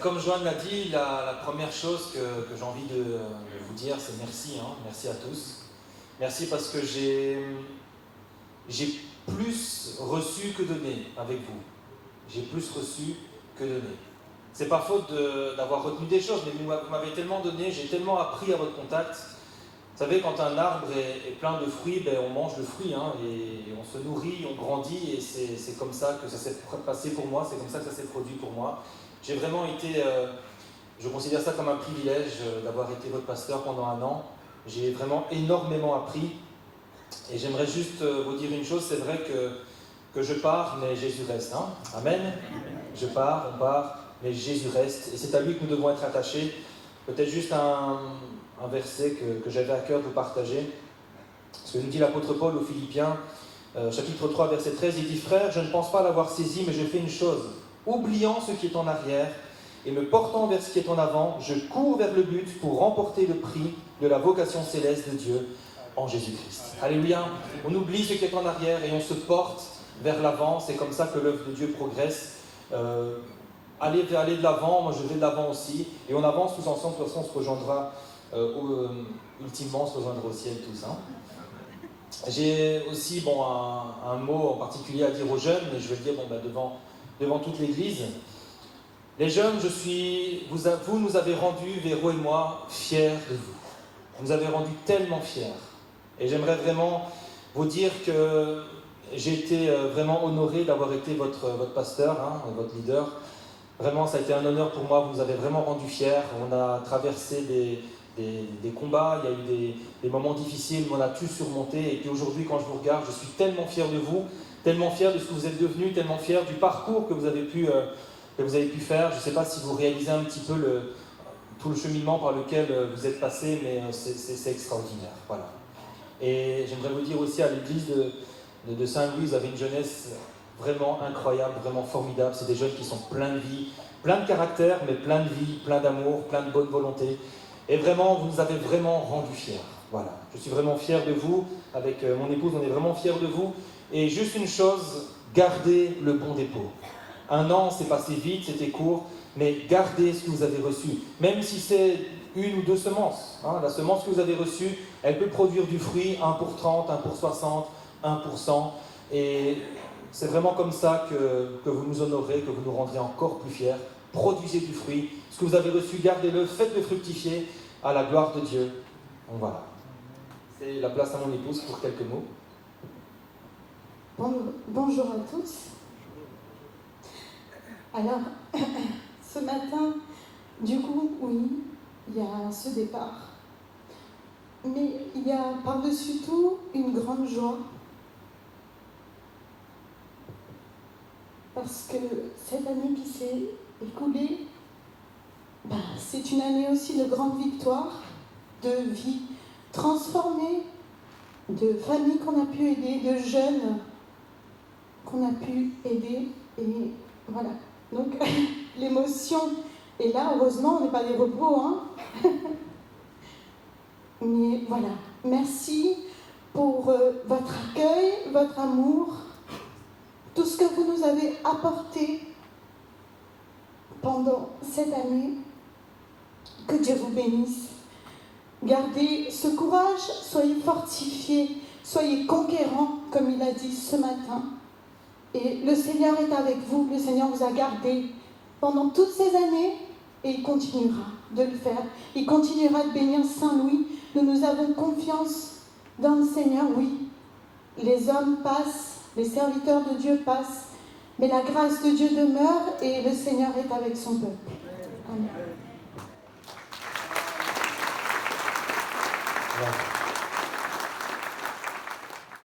Comme Joanne l'a dit, la première chose que j'ai envie de vous dire, c'est merci. Merci à tous. Merci parce que j'ai plus reçu que donné avec vous. J'ai plus reçu que donné. C'est pas faute d'avoir retenu des choses, mais vous m'avez tellement donné, j'ai tellement appris à votre contact. Vous savez, quand un arbre est plein de fruits, on mange le fruit, et on se nourrit, on grandit, et c'est comme ça que ça s'est passé pour moi, c'est comme ça que ça s'est produit pour moi. J'ai vraiment été, je considère ça comme un privilège d'avoir été votre pasteur pendant 1 an. J'ai vraiment énormément appris, et j'aimerais juste vous dire une chose, c'est vrai que je pars, mais Jésus reste. Amen. Je pars, on part, mais Jésus reste, et c'est à lui que nous devons être attachés. Peut-être juste un verset que j'avais à cœur de vous partager. Ce que nous dit l'apôtre Paul aux Philippiens, chapitre 3, verset 13, il dit « Frères, je ne pense pas l'avoir saisi, mais je fais une chose. Oubliant ce qui est en arrière et me portant vers ce qui est en avant, je cours vers le but pour remporter le prix de la vocation céleste de Dieu en Jésus-Christ. » Alléluia. On oublie ce qui est en arrière et on se porte vers l'avant. C'est comme ça que l'œuvre de Dieu progresse. Aller de l'avant, moi je vais de l'avant aussi. Et on avance tous ensemble, de toute façon on se rejoindra ultimement, on se rejoindra au ciel tous. J'ai aussi un mot en particulier à dire aux jeunes, mais je vais le dire devant toute l'Église. Les jeunes, vous nous avez rendus, Véro et moi, fiers de vous. Vous nous avez rendus tellement fiers. Et j'aimerais vraiment vous dire que j'ai été vraiment honoré d'avoir été votre pasteur, votre leader. Vraiment, ça a été un honneur pour moi, vous nous avez vraiment rendus fiers. On a traversé des combats, il y a eu des moments difficiles, mais on a pu surmonter. Et puis aujourd'hui, quand je vous regarde, je suis tellement fier de vous, tellement fier de ce que vous êtes devenus, tellement fier du parcours que vous avez pu faire. Je ne sais pas si vous réalisez un petit peu tout le cheminement par lequel vous êtes passé, mais c'est extraordinaire. Voilà. Et j'aimerais vous dire aussi, à l'église de Saint-Louis, vous avez une jeunesse vraiment incroyable, vraiment formidable. C'est des jeunes qui sont pleins de vie, plein de caractère, mais plein de vie, plein d'amour, plein de bonne volonté. Et vraiment, vous nous avez vraiment rendus fiers. Voilà. Je suis vraiment fier de vous. Avec mon épouse, on est vraiment fiers de vous. Et juste une chose, gardez le bon dépôt. 1 an, c'est passé vite, c'était court, mais gardez ce que vous avez reçu. Même si c'est 1 ou 2 semences. La semence que vous avez reçue, elle peut produire du fruit, 1 pour 30, 1 pour 60, 1 pour 100. Et c'est vraiment comme ça que vous nous honorez, que vous nous rendrez encore plus fiers. Produisez du fruit. Ce que vous avez reçu, gardez-le, faites-le fructifier à la gloire de Dieu. Donc voilà. C'est la place à mon épouse pour quelques mots. Bonjour à tous. Alors, ce matin, du coup, oui, il y a ce départ. Mais il y a par-dessus tout une grande joie. Parce que cette année qui s'est écoulée, c'est une année aussi de grande victoire, de vie transformée, de familles qu'on a pu aider, de jeunes qu'on a pu aider. Et voilà. Donc, l'émotion est là. Heureusement, on n'est pas des robots. Mais voilà. Merci pour votre accueil, votre amour, tout ce que vous nous avez apporté pendant cette année. Que Dieu vous bénisse. Gardez ce courage, soyez fortifiés, soyez conquérants, comme il a dit ce matin. Et le Seigneur est avec vous, le Seigneur vous a gardé pendant toutes ces années et il continuera de le faire. Il continuera de bénir Saint-Louis. Nous avons confiance dans le Seigneur, oui. Les hommes passent, les serviteurs de Dieu passent, mais la grâce de Dieu demeure et le Seigneur est avec son peuple. Amen. Voilà.